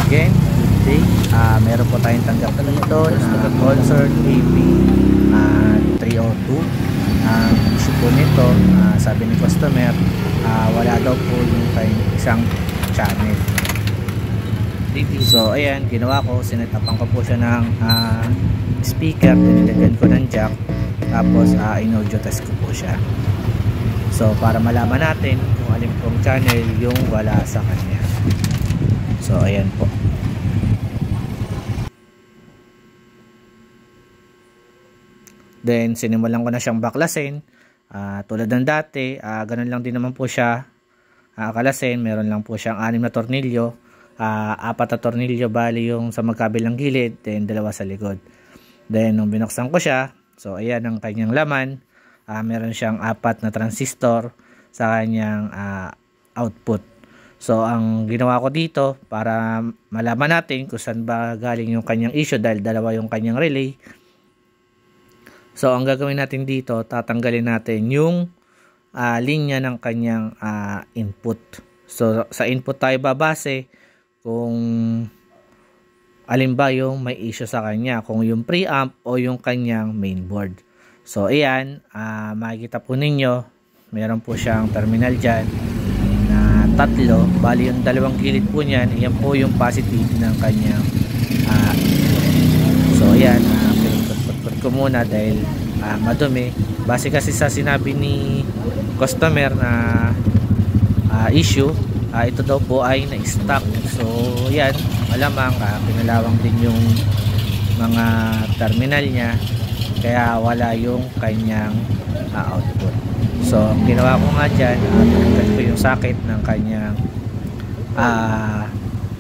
again, good day. Meron po tayong tanggap dito na Concert AP 302. Ang issue po nito, sabi ni customer, wala daw po yung isang channel. So ayan, ginawa ko, sinetapan ko po siya ng speaker, dinilagyan ko ng jack, tapos in-audio test ko po siya. So para malaman natin kung alin pong channel yung wala sa kanya. So ayan po. Then sinimulan ko na siyang baklasin. Tulad ng dati, ganun lang din naman po siya kalasin. Meron lang po siyang 6 na tornilyo, 4 na tornilyo bali yung sa magkabilang gilid, then 2 sa likod. Then nung binuksan ko siya, so ayan ang kanyang laman. Meron siyang 4 na transistor sa kanyang output. So ang ginawa ko dito para malaman natin kung saan ba galing yung kanyang issue, dahil dalawa yung kanyang relay. So ang gagawin natin dito, tatanggalin natin yung linya ng kanyang input. So sa input tayo babase kung alin ba yung may issue sa kanya, kung yung preamp o yung kanyang mainboard. So ayan, makikita po ninyo, meron po siyang terminal dyan na 3, bali yung 2 gilid po niyan, yan po yung positive ng kanyang so ayan, pinutput ko muna dahil madumi. Base kasi sa sinabi ni customer na issue, ito daw po ay na-stock. So yan, malamang pinalawang din yung mga terminal niya, kaya wala yung kanyang output. So ang ginawa ko nga dyan, tinanggal ko yung socket ng kanyang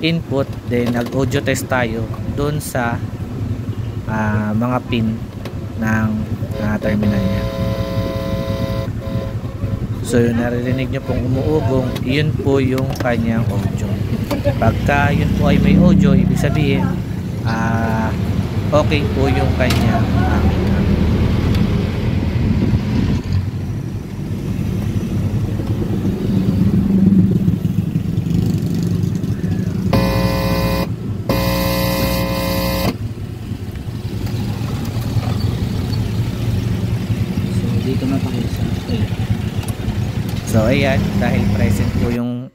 input, then nag-audio test tayo dun sa mga pin ng terminal niya. So yung naririnig nyo pong umuugong, yun po yung kanyang audio. Pagka yun po ay may audio, ibig sabihin okay po yung kanyang dito mapakisa. So ayan, dahil present po yung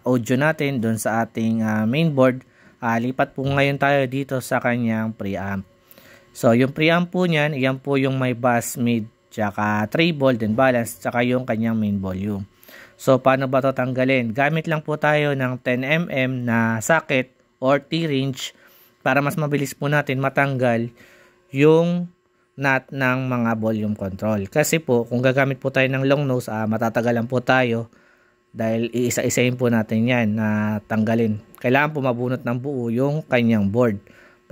audio natin doon sa ating mainboard, lipat po ngayon tayo dito sa kanyang preamp. So yung preamp po niyan, iyan po yung may bass, mid, tsaka treble, then balance, tsaka yung kanyang main volume. So paano ba ito tanggalin? Gamit lang po tayo ng 10mm na socket or T-wrench para mas mabilis po natin matanggal yung nut ng mga volume control. Kasi po kung gagamit po tayo ng long nose, matatagalan po tayo dahil iisa-isahin po natin yan na tanggalin. Kailangan po mabunot ng buo yung kanyang board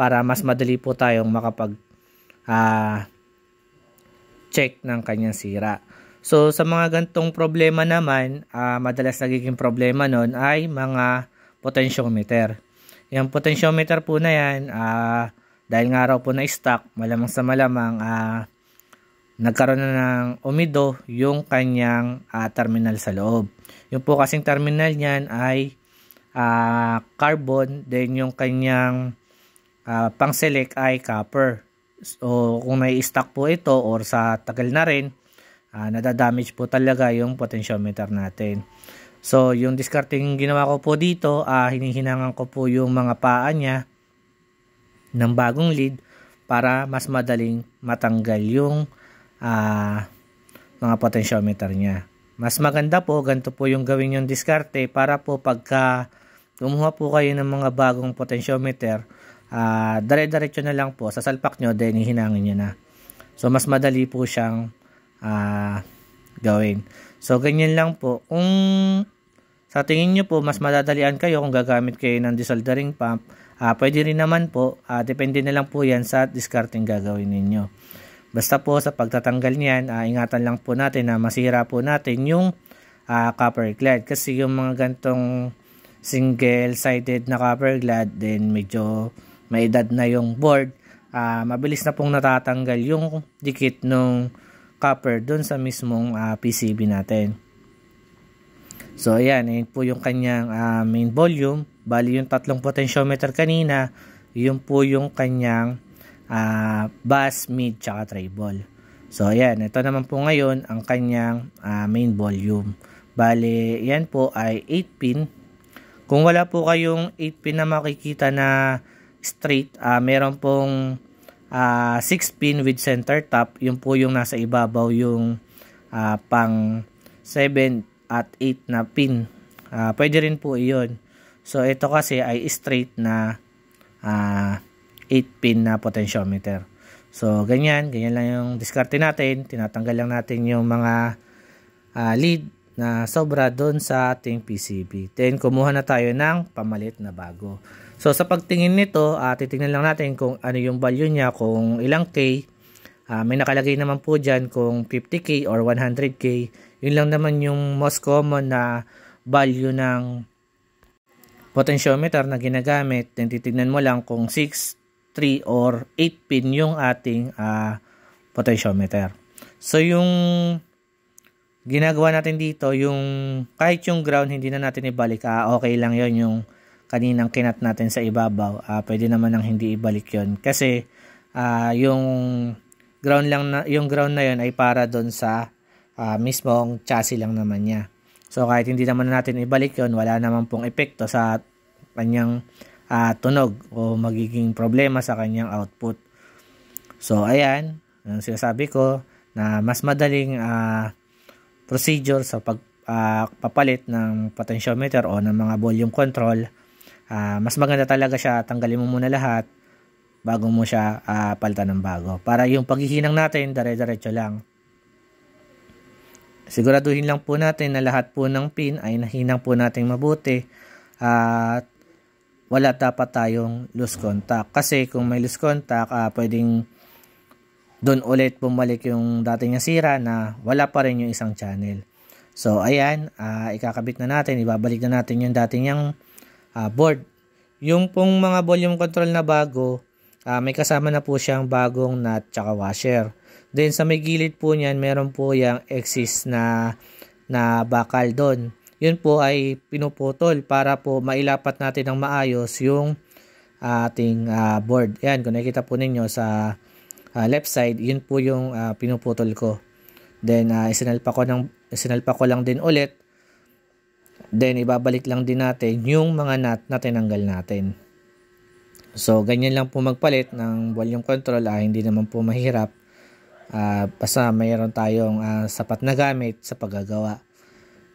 para mas madali po tayong makapag check ng kanyang sira. So sa mga gantong problema naman, madalas nagiging problema nun ay mga potentiometer. Yung potentiometer po na yan, dahil nga raw po na stock, malamang sa malamang nagkaroon na ng umido yung kanyang terminal sa loob. Yung po kasing terminal niyan ay carbon, then yung kanyang pang select ay copper. So kung may stock po ito or sa tagal na rin, nadadamage po talaga yung potentiometer natin. So yung discarding ginawa ko po dito, hinihinangan ko po yung mga paa niya ng bagong lead para mas madaling matanggal yung mga potentiometer niya. Mas maganda po, ganito po yung gawin yung diskarte para po pagka kumuha po kayo ng mga bagong potentiometer, dire-diretso na lang po, sasalpak nyo, then hihinangin nyo na. So mas madali po siyang gawin. So ganyan lang po. Kung sa tingin nyo po mas madadalian kayo kung gagamit kayo ng desoldering pump, pwede rin naman po, depende na lang po yan sa discarding gagawin ninyo. Basta po sa pagtatanggal niyan, ingatan lang po natin na masira po natin yung copper clad. Kasi yung mga gantong single-sided na copper clad, then medyo may edad na yung board, mabilis na pong natatanggal yung dikit ng copper dun sa mismong PCB natin. So ayan, yun po yung kanyang main volume. Bali yung tatlong potentiometer kanina, yun po yung kanyang bass, mid, tsaka treble. So ayan, ito naman po ngayon ang kanyang main volume. Bali yan po ay 8 pin. Kung wala po kayong 8 pin na makikita na straight, meron pong 6 pin with center top. Yun po yung nasa ibabaw, yung pang 7 at 8 na pin. Pwede rin po iyon. So ito kasi ay straight na 8 pin na potentiometer. So ganyan lang yung diskarte natin. Tinatanggal lang natin yung mga lead na sobra doon sa ating PCB. Then kumuha na tayo ng pamalit na bago. So sa pagtingin nito, titingnan lang natin kung ano yung value niya, kung ilang K. May nakalagay naman po dyan kung 50K or 100K. Yun lang naman yung most common na value ng potentiometer na ginagamit. Then titignan mo lang kung 6, 3, or 8 pin yung ating potentiometer. So yung ginagawa natin dito, yung kahit yung ground hindi na natin ibalik, okay lang yon yung kaninang kinat natin sa ibabaw. Pwede naman nang hindi ibalik yon kasi yung ground na yon ay para doon sa mismong chassis lang naman niya. So kahit hindi naman natin ibalik yon, wala naman pong epekto sa kanyang tunog o magiging problema sa kanyang output. So ayan, ang sinasabi ko na mas madaling procedure sa pagpapalit ng potentiometer o ng mga volume control. Mas maganda talaga siya, tanggalin mo muna lahat bago mo siya palitan ng bago. Para yung paghihinang natin, dire-diretso lang. Siguraduhin lang po natin na lahat po ng pin ay nahinang po natin mabuti at wala dapat tayong loose contact. Kasi kung may loose contact, pwedeng doon ulit bumalik yung dati niya sira na wala pa rin yung isang channel. So ayan, ikakabit na natin, ibabalik na natin yung dati niyang board. Yung pong mga volume control na bago, may kasama na po siyang bagong nut tsaka washer. Then sa may gilid po niyan, meron po yung axis na bakal doon. Yun po ay pinuputol para po mailapat natin ng maayos yung ating board. Yan, kung nakikita po ninyo sa left side, yun po yung pinuputol ko. Then isinalpa ko lang din ulit. Then ibabalik lang din natin yung mga nut na tinanggal natin. So ganyan lang po magpalit ng volume control, hindi naman po mahirap. Basta mayroon tayong sapat na gamit sa paggagawa.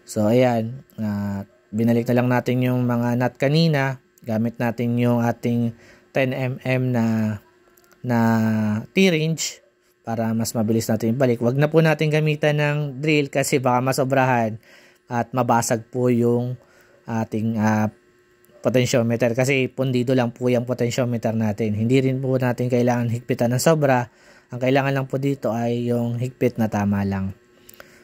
So ayan, binalik na lang natin yung mga nut kanina. Gamit natin yung ating 10mm na T-range para mas mabilis natin ibalik. Wag na po natin gamitan ng drill kasi baka masobrahan at mabasag po yung ating potentiometer kasi pundido lang po yung potentiometer natin. Hindi rin po natin kailangan higpitan ng sobra. Ang kailangan lang po dito ay yung higpit na tama lang.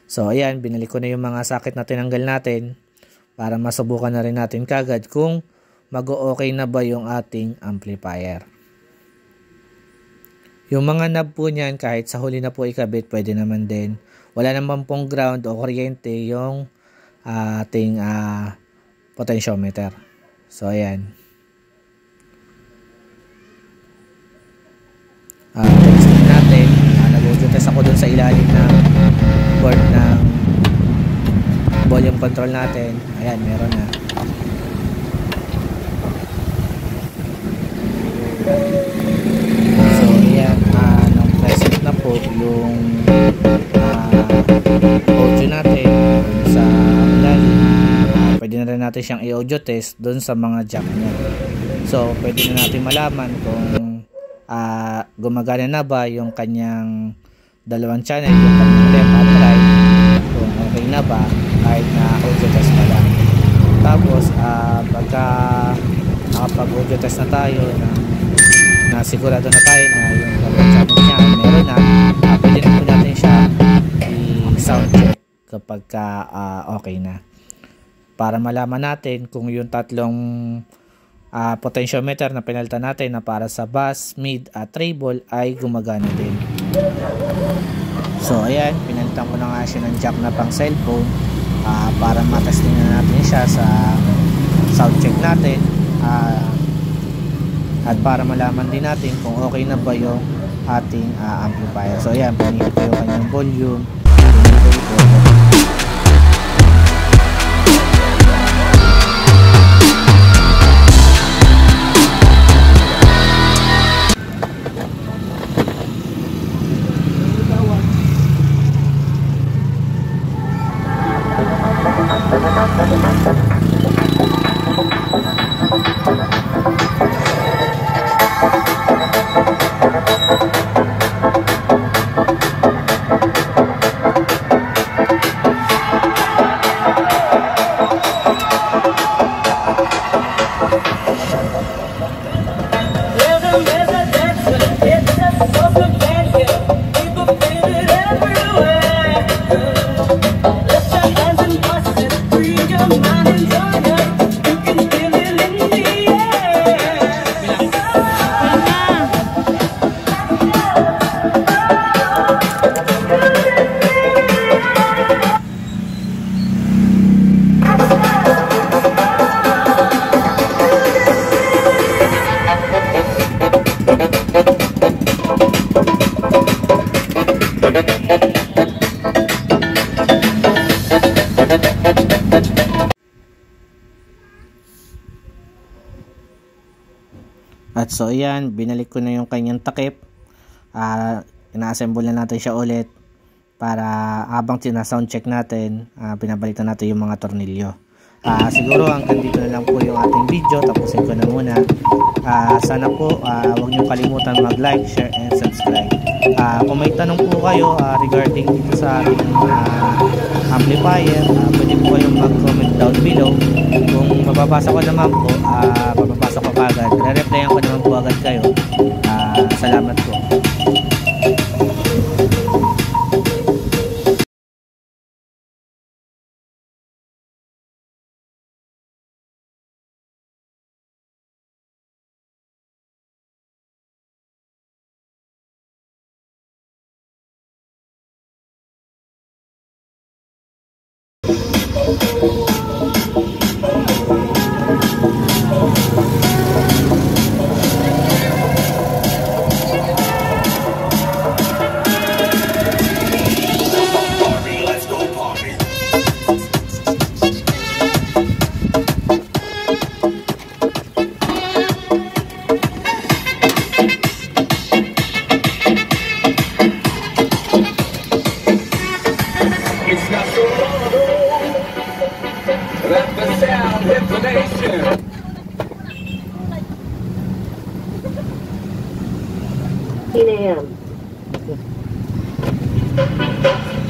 So ayan, binalik ko na yung mga socket na tinanggal natin para masubukan na rin natin kagad kung mag-o-okay na ba yung ating amplifier. Yung mga knob po niyan, kahit sa huli na po ikabit, pwede naman din. Wala naman pong ground o kuryente yung ating potentiometer. So ayan. Testing natin. Nag-audio test ako dun sa ilalim ng board ng volume control natin. Ayan, meron na. So ayan, nang-present na po yung audio natin sa ilalim. Pwede na rin natin siyang i-audio test dun sa mga jack niya. So pwede na natin malaman kung gumagana na ba yung kanyang dalawang channel, yung kanyang left at right, kung okay na ba kahit na audio test pa lang. Tapos pagka nakapag-audio test na tayo na sigurado na tayo na yung dalawang channel niya meron na, pwede na po natin siya i-sound check kapag okay na, para malaman natin kung yung tatlong potentiometer na pinalitan natin na para sa bass, mid at treble ay gumagana din. So ayan, pinalitan ko na nga siya ng jack na pang cellphone. para matesting na natin siya sa sound check natin, at para malaman din natin kung okay na ba yung ating amplifier. So ayan, pinili ko yung kanyang volume. At so ayan, binalik ko na yung kanyang takip. Ina-assemble na natin siya ulit para habang sound check natin, pinabalitan natin yung mga tornilyo. Siguro hanggang dito na lang po yung ating video. Tapusin ko na muna. Sana po huwag niyo kalimutan mag-like, share, and subscribe. Kung may tanong po kayo regarding dito sa ating amplifier, pwede po kayong mag-comment down below. Kung mababasa ko naman po, mababasa ko agad, re-replyan ko naman po agad kayo. Salamat po.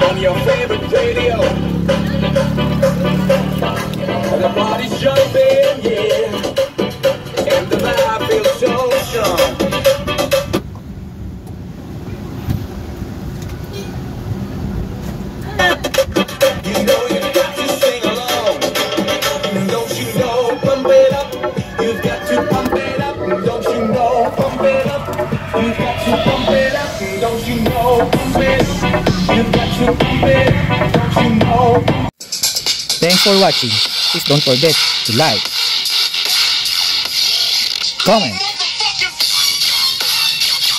On your favorite radio, the party's jumping, yeah, and the vibe feels so strong. You know you got to sing along, don't you know? Pump it up, you've got to pump it up, don't you know? Pump it up, you've got to pump it up, don't you know? Pump it up. Thanks for watching. Please don't forget to like, comment,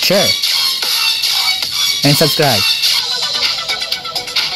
share, and subscribe.